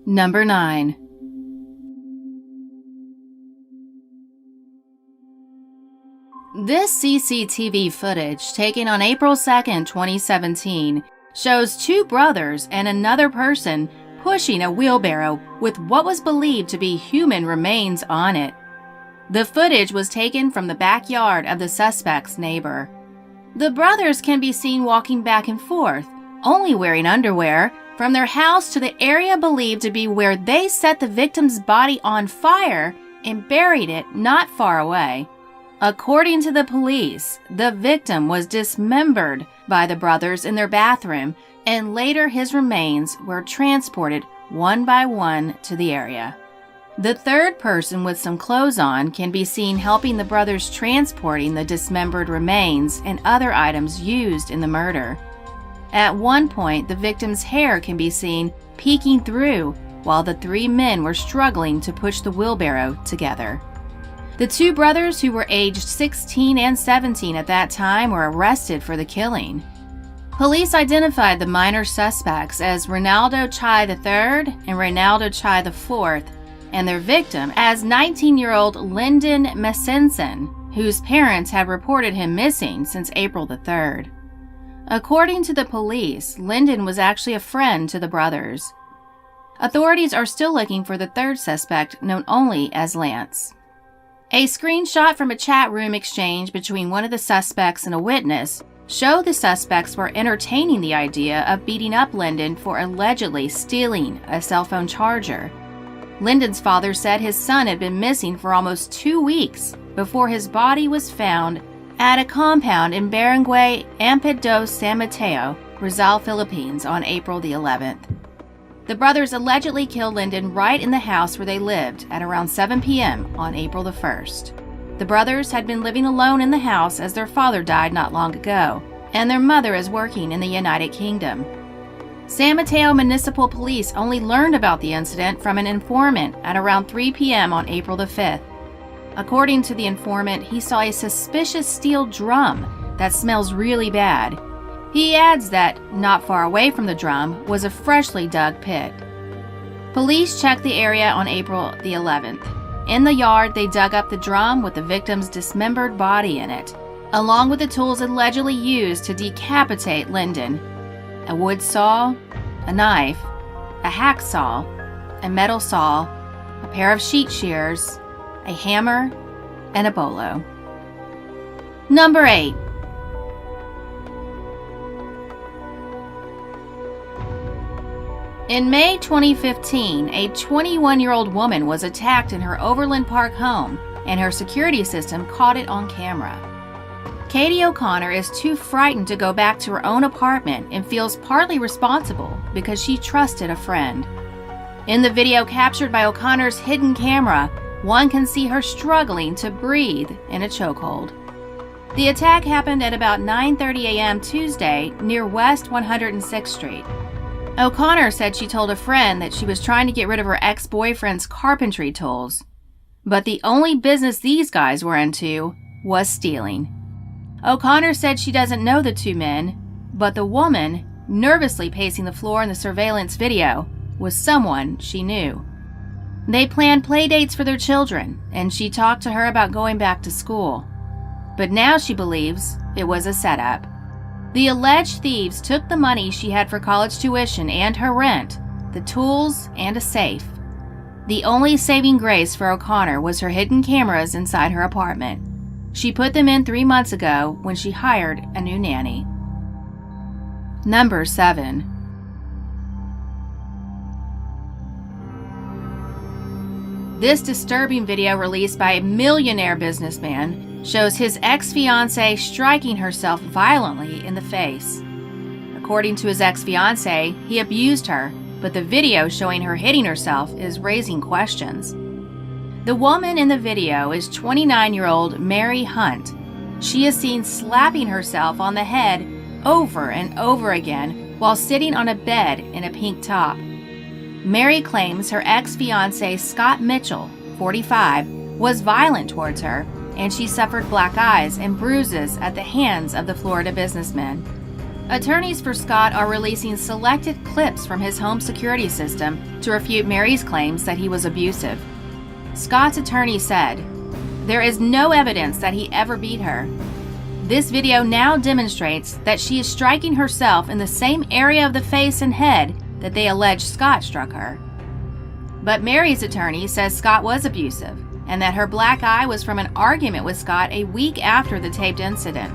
Number 9. This CCTV footage, taken on April 2nd, 2017, shows two brothers and another person pushing a wheelbarrow with what was believed to be human remains on it. The footage was taken from the backyard of the suspect's neighbor. The brothers can be seen walking back and forth, only wearing underwear, from their house to the area believed to be where they set the victim's body on fire and buried it not far away. According to the police, the victim was dismembered by the brothers in their bathroom, and later his remains were transported one by one to the area. The third person with some clothes on can be seen helping the brothers transporting the dismembered remains and other items used in the murder. At one point, the victim's hair can be seen peeking through while the three men were struggling to push the wheelbarrow together. The two brothers, who were aged 16 and 17 at that time, were arrested for the killing. Police identified the minor suspects as Ronaldo Chai III and Ronaldo Chai IV, and their victim as 19-year-old Lyndon Messenson, whose parents had reported him missing since April 3rd. According to the police, Lyndon was actually a friend to the brothers. Authorities are still looking for the third suspect, known only as Lance. A screenshot from a chat room exchange between one of the suspects and a witness showed the suspects were entertaining the idea of beating up Lyndon for allegedly stealing a cell phone charger. Lyndon's father said his son had been missing for almost 2 weeks before his body was found at a compound in Barangay Ampido San Mateo, Rizal, Philippines on April the 11th. The brothers allegedly killed Lyndon right in the house where they lived at around 7 p.m. on April the 1st. The brothers had been living alone in the house as their father died not long ago, and their mother is working in the United Kingdom. San Mateo Municipal Police only learned about the incident from an informant at around 3 p.m. on April the 5th. According to the informant, he saw a suspicious steel drum that smells really bad. He adds that, not far away from the drum, was a freshly dug pit. Police checked the area on April the 11th. In the yard, they dug up the drum with the victim's dismembered body in it, along with the tools allegedly used to decapitate Lyndon: a wood saw, a knife, a hacksaw, a metal saw, a pair of sheet shears, a hammer, and a bolo. Number 8. In May 2015, a 21-year-old woman was attacked in her Overland Park home, and her security system caught it on camera. Katie O'Connor is too frightened to go back to her own apartment and feels partly responsible because she trusted a friend. In the video captured by O'Connor's hidden camera, one can see her struggling to breathe in a chokehold. The attack happened at about 9:30 a.m. Tuesday near West 106th Street. O'Connor said she told a friend that she was trying to get rid of her ex-boyfriend's carpentry tools. But the only business these guys were into was stealing. O'Connor said she doesn't know the two men, but the woman, nervously pacing the floor in the surveillance video, was someone she knew. They planned play dates for their children, and she talked to her about going back to school. But now she believes it was a setup. The alleged thieves took the money she had for college tuition and her rent, the tools, and a safe. The only saving grace for O'Connor was her hidden cameras inside her apartment. She put them in 3 months ago when she hired a new nanny. Number 7. This disturbing video, released by a millionaire businessman, shows his ex-fiancée striking herself violently in the face. According to his ex-fiancée, he abused her, but the video showing her hitting herself is raising questions. The woman in the video is 29-year-old Mary Hunt. She is seen slapping herself on the head over and over again while sitting on a bed in a pink top. Mary claims her ex-fiancé Scott Mitchell, 45, was violent towards her and she suffered black eyes and bruises at the hands of the Florida businessman. Attorneys for Scott are releasing selected clips from his home security system to refute Mary's claims that he was abusive. Scott's attorney said, "There is no evidence that he ever beat her. This video now demonstrates that she is striking herself in the same area of the face and head that they allege Scott struck her." But Mary's attorney says Scott was abusive and that her black eye was from an argument with Scott a week after the taped incident.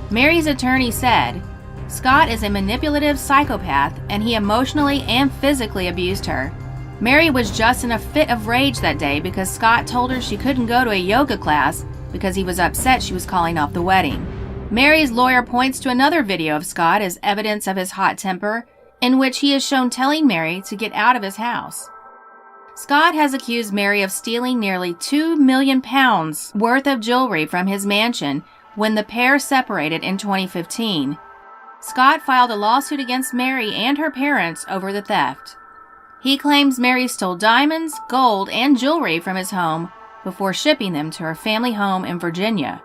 Mary's attorney said, "Scott is a manipulative psychopath and he emotionally and physically abused her. Mary was just in a fit of rage that day because Scott told her she couldn't go to a yoga class because he was upset she was calling off the wedding." Mary's lawyer points to another video of Scott as evidence of his hot temper, in which he is shown telling Mary to get out of his house. Scott has accused Mary of stealing nearly £2 million worth of jewelry from his mansion when the pair separated in 2015. Scott filed a lawsuit against Mary and her parents over the theft. He claims Mary stole diamonds, gold, and jewelry from his home before shipping them to her family home in Virginia.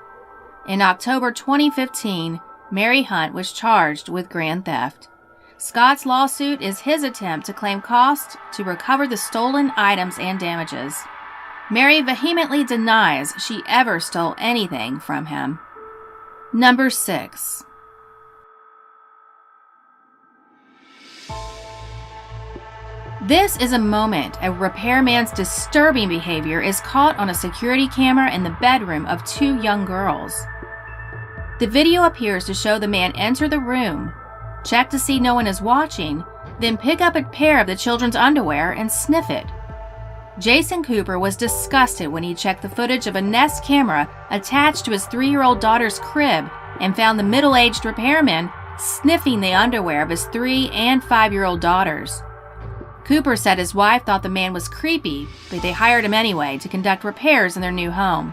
In October 2015, Mary Hunt was charged with grand theft. Scott's lawsuit is his attempt to claim costs to recover the stolen items and damages. Mary vehemently denies she ever stole anything from him. Number 6. This is a moment a repairman's disturbing behavior is caught on a security camera in the bedroom of two young girls. The video appears to show the man enter the room, check to see no one is watching, then pick up a pair of the children's underwear and sniff it. Jason Cooper was disgusted when he checked the footage of a Nest camera attached to his 3-year-old daughter's crib and found the middle-aged repairman sniffing the underwear of his 3- and 5-year-old daughters. Cooper said his wife thought the man was creepy, but they hired him anyway to conduct repairs in their new home.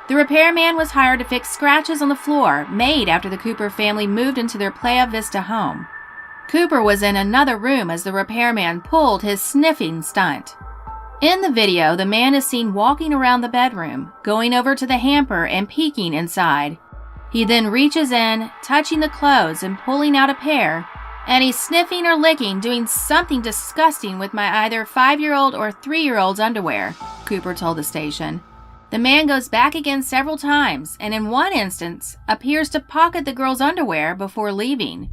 The repairman was hired to fix scratches on the floor made after the Cooper family moved into their Playa Vista home. Cooper was in another room as the repairman pulled his sniffing stunt. In the video, the man is seen walking around the bedroom, going over to the hamper and peeking inside. He then reaches in, touching the clothes and pulling out a pair, and he's sniffing or licking, doing something disgusting with my either 5-year-old or 3-year-old's underwear, Cooper told the station. The man goes back again several times, and in one instance, appears to pocket the girl's underwear before leaving.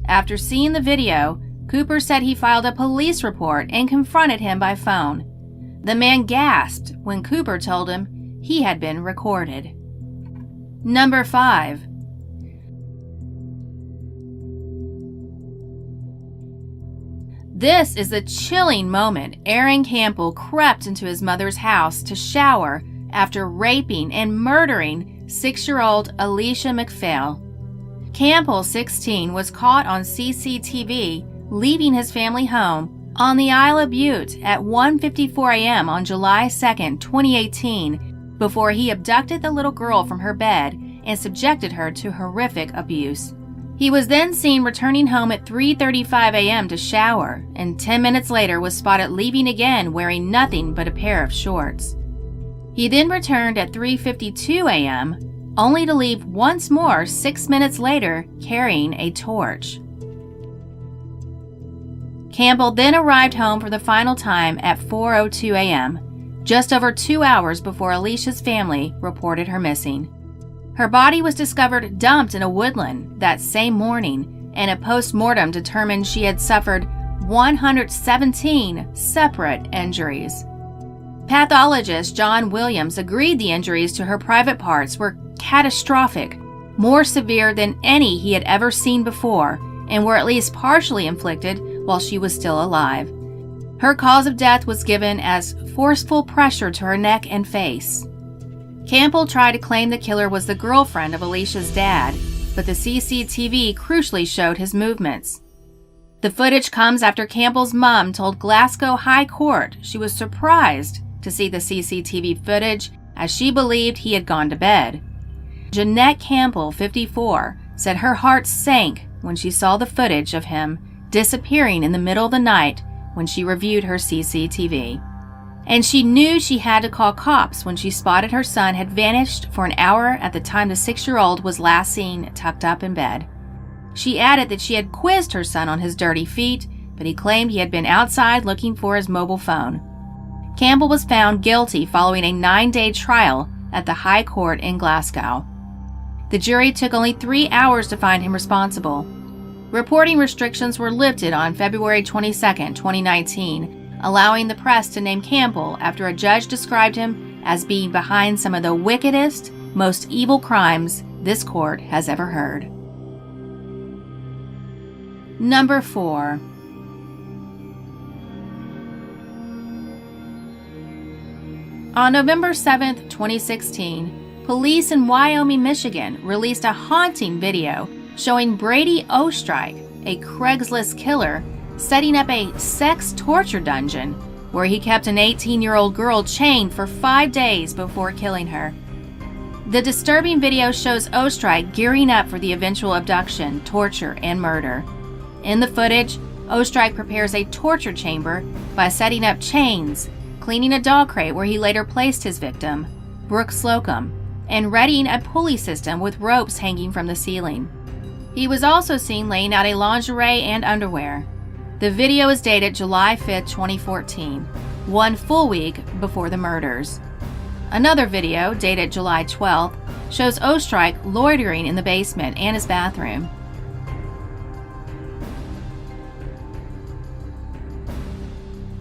After seeing the video, Cooper said he filed a police report and confronted him by phone. The man gasped when Cooper told him he had been recorded. Number 5. This is the chilling moment Aaron Campbell crept into his mother's house to shower after raping and murdering 6-year-old Alicia McPhail. Campbell, 16, was caught on CCTV leaving his family home on the Isle of Butte at 1:54 a.m. on July 2, 2018, before he abducted the little girl from her bed and subjected her to horrific abuse. He was then seen returning home at 3:35 a.m. to shower, and 10 minutes later was spotted leaving again wearing nothing but a pair of shorts. He then returned at 3:52 a.m., only to leave once more 6 minutes later carrying a torch. Campbell then arrived home for the final time at 4:02 a.m., just over 2 hours before Alicia's family reported her missing. Her body was discovered dumped in a woodland that same morning, and a post-mortem determined she had suffered 117 separate injuries. Pathologist John Williams agreed the injuries to her private parts were catastrophic, more severe than any he had ever seen before, and were at least partially inflicted while she was still alive. Her cause of death was given as forceful pressure to her neck and face. Campbell tried to claim the killer was the girlfriend of Alicia's dad, but the CCTV crucially showed his movements. The footage comes after Campbell's mom told Glasgow High Court she was surprised to see the CCTV footage as she believed he had gone to bed. Jeanette Campbell, 54, said her heart sank when she saw the footage of him disappearing in the middle of the night when she reviewed her CCTV. and she knew she had to call cops when she spotted her son had vanished for an hour at the time the 6-year-old was last seen tucked up in bed. She added that she had quizzed her son on his dirty feet, but he claimed he had been outside looking for his mobile phone. Campbell was found guilty following a 9-day trial at the High Court in Glasgow. The jury took only 3 hours to find him responsible. Reporting restrictions were lifted on February 22, 2019, allowing the press to name Campbell after a judge described him as being behind some of the wickedest, most evil crimes this court has ever heard. Number 4. On November 7, 2016, police in Wyoming, Michigan released a haunting video showing Brady Oestreich, a Craigslist killer, setting up a sex torture dungeon where he kept an 18-year-old girl chained for 5 days before killing her. The disturbing video shows Oestreich gearing up for the eventual abduction, torture, and murder. In the footage, Oestreich prepares a torture chamber by setting up chains, cleaning a dog crate where he later placed his victim, Brooke Slocum, and readying a pulley system with ropes hanging from the ceiling. He was also seen laying out a lingerie and underwear. The video is dated July 5, 2014, 1 full week before the murders. Another video, dated July 12th, shows Oestreich loitering in the basement and his bathroom.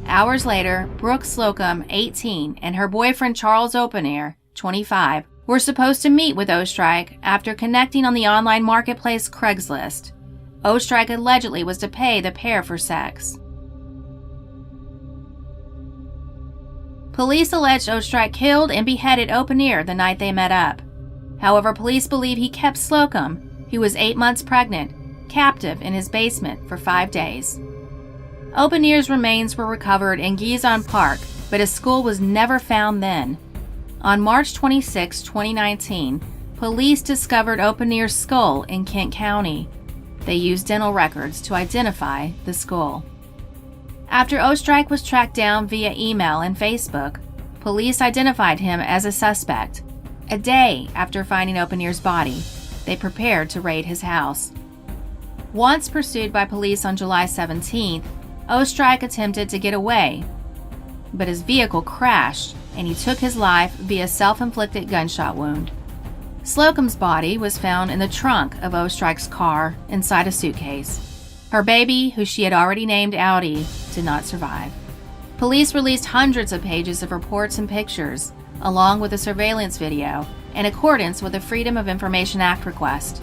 Hours later, Brooke Slocum, 18, and her boyfriend Charles Openair, 25, were supposed to meet with Oestreich after connecting on the online marketplace Craigslist. Oestreich allegedly was to pay the pair for sex. Police alleged Oestreich killed and beheaded Openair the night they met up. However, police believe he kept Slocum, who was 8 months pregnant, captive in his basement for 5 days. Openair's remains were recovered in Gizon Park, but his skull was never found then. On March 26, 2019, police discovered Openair's skull in Kent County. They used dental records to identify the skull. After Oestreich was tracked down via email and Facebook, police identified him as a suspect. A day after finding Openair's body, they prepared to raid his house. Once pursued by police on July 17th, Oestreich attempted to get away, but his vehicle crashed and he took his life via self-inflicted gunshot wound. Slocum's body was found in the trunk of Oestreich's car inside a suitcase. Her baby, who she had already named Audi, did not survive. Police released hundreds of pages of reports and pictures, along with a surveillance video, in accordance with the Freedom of Information Act request.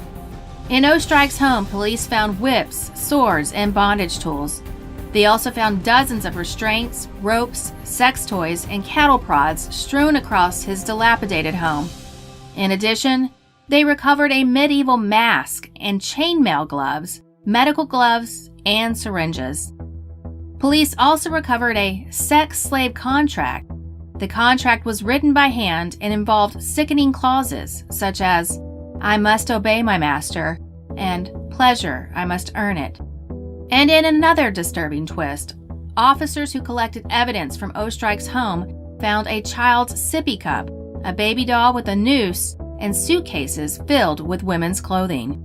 In Oestreich's home, police found whips, swords, and bondage tools. They also found dozens of restraints, ropes, sex toys, and cattle prods strewn across his dilapidated home. In addition, they recovered a medieval mask and chainmail gloves, medical gloves, and syringes. Police also recovered a sex slave contract. The contract was written by hand and involved sickening clauses such as, "I must obey my master," and "pleasure, I must earn it." And in another disturbing twist, officers who collected evidence from Oestreich's home found a child's sippy cup, a baby doll with a noose, and suitcases filled with women's clothing.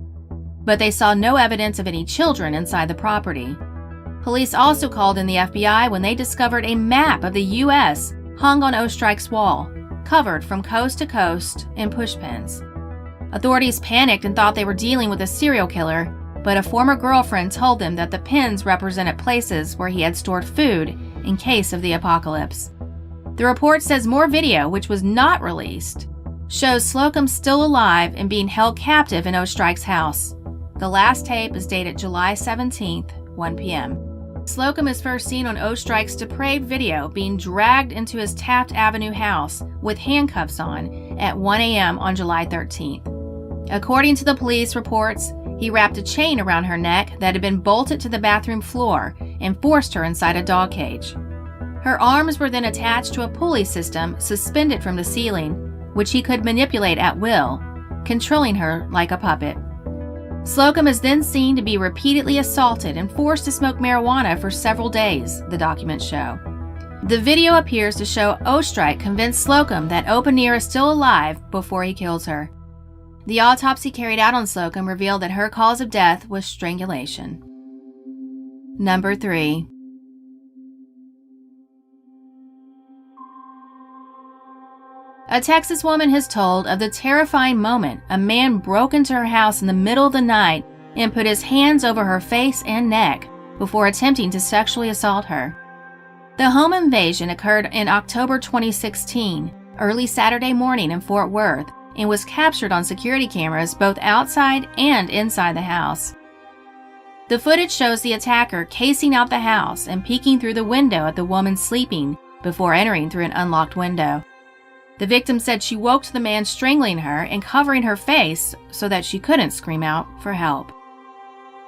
But they saw no evidence of any children inside the property. Police also called in the FBI when they discovered a map of the U.S. hung on Oestreich's wall, covered from coast to coast in pushpins. Authorities panicked and thought they were dealing with a serial killer, but a former girlfriend told them that the pins represented places where he had stored food in case of the apocalypse. The report says more video, which was not released, shows Slocum still alive and being held captive in Oestreich's house. The last tape is dated July 17th, 1 p.m. Slocum is first seen on Oestreich's depraved video being dragged into his Taft Avenue house with handcuffs on at 1 a.m. on July 13th. According to the police reports, he wrapped a chain around her neck that had been bolted to the bathroom floor and forced her inside a dog cage. Her arms were then attached to a pulley system suspended from the ceiling, which he could manipulate at will, controlling her like a puppet. Slocum is then seen to be repeatedly assaulted and forced to smoke marijuana for several days, the documents show. The video appears to show Oestrike convinced Slocum that Openier is still alive before he kills her. The autopsy carried out on Slocum revealed that her cause of death was strangulation. Number 3. A Texas woman has told of the terrifying moment a man broke into her house in the middle of the night and put his hands over her face and neck before attempting to sexually assault her. The home invasion occurred in October 2016, early Saturday morning in Fort Worth, and was captured on security cameras both outside and inside the house. The footage shows the attacker casing out the house and peeking through the window at the woman sleeping before entering through an unlocked window. The victim said she woke to the man strangling her and covering her face so that she couldn't scream out for help.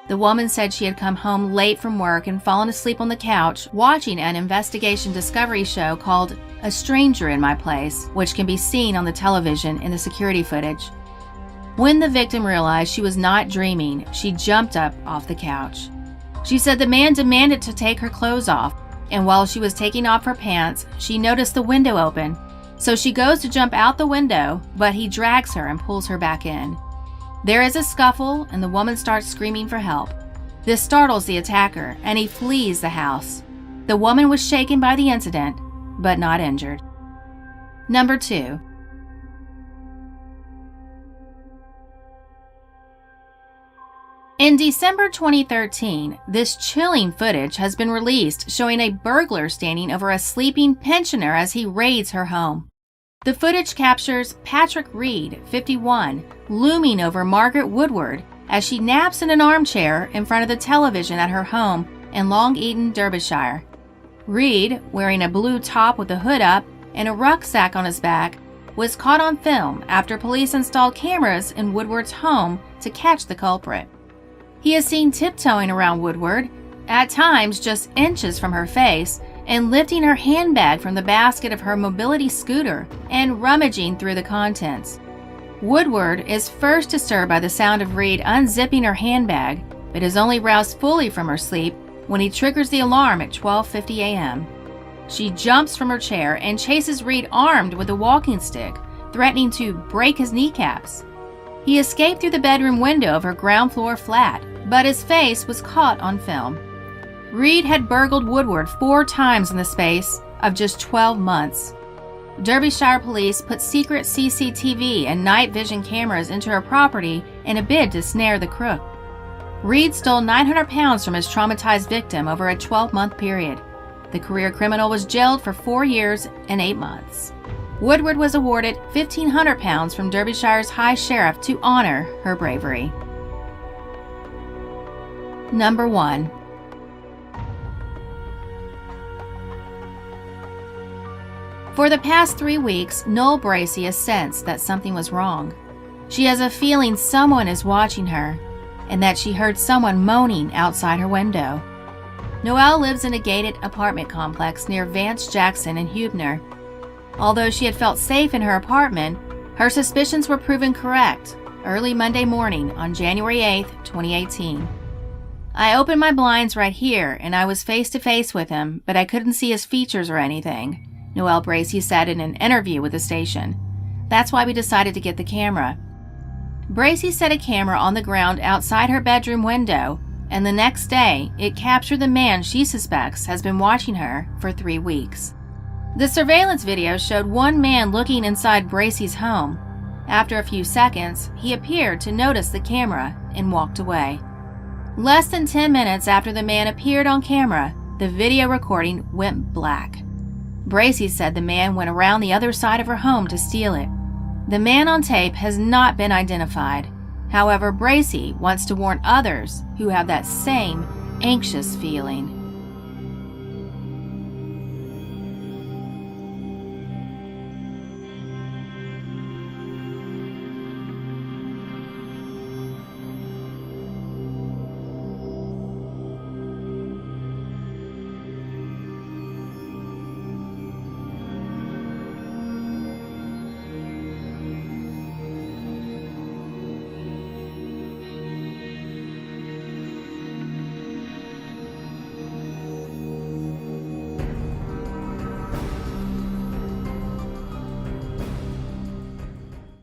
The woman said she had come home late from work and fallen asleep on the couch watching an investigation discovery show called A Stranger in My Place, which can be seen on the television in the security footage. When the victim realized she was not dreaming, she jumped up off the couch. She said the man demanded to take her clothes off, and while she was taking off her pants, she noticed the window open. So she goes to jump out the window, but he drags her and pulls her back in. There is a scuffle, and the woman starts screaming for help. This startles the attacker, and he flees the house. The woman was shaken by the incident, but not injured. Number 2. In December 2013, this chilling footage has been released showing a burglar standing over a sleeping pensioner as he raids her home. The footage captures Patrick Reed, 51, looming over Margaret Woodward as she naps in an armchair in front of the television at her home in Long Eaton, Derbyshire. Reed, wearing a blue top with a hood up and a rucksack on his back, was caught on film after police installed cameras in Woodward's home to catch the culprit. He is seen tiptoeing around Woodward, at times just inches from her face, and lifting her handbag from the basket of her mobility scooter and rummaging through the contents. Woodward is first disturbed by the sound of Reed unzipping her handbag, but is only roused fully from her sleep when he triggers the alarm at 12:50 a.m. She jumps from her chair and chases Reed armed with a walking stick, threatening to break his kneecaps. He escaped through the bedroom window of her ground floor flat, but his face was caught on film. Reed had burgled Woodward 4 times in the space of just 12 months. Derbyshire police put secret CCTV and night vision cameras into her property in a bid to snare the crook. Reed stole 900 pounds from his traumatized victim over a 12-month period. The career criminal was jailed for 4 years and 8 months. Woodward was awarded 1,500 pounds from Derbyshire's High Sheriff to honor her bravery. Number 1. For the past 3 weeks, Noelle Bracey has sensed that something was wrong. She has a feeling someone is watching her, and that she heard someone moaning outside her window. Noelle lives in a gated apartment complex near Vance Jackson and Huebner. Although she had felt safe in her apartment, her suspicions were proven correct early Monday morning on January 8, 2018. I opened my blinds right here and I was face to face with him, but I couldn't see his features or anything, Noelle Bracey said in an interview with the station. That's why we decided to get the camera. Bracey set a camera on the ground outside her bedroom window, and the next day, it captured the man she suspects has been watching her for 3 weeks. The surveillance video showed one man looking inside Bracey's home. After a few seconds, he appeared to notice the camera and walked away. Less than 10 minutes after the man appeared on camera, the video recording went black. Bracey said the man went around the other side of her home to steal it. The man on tape has not been identified. However, Bracey wants to warn others who have that same anxious feeling.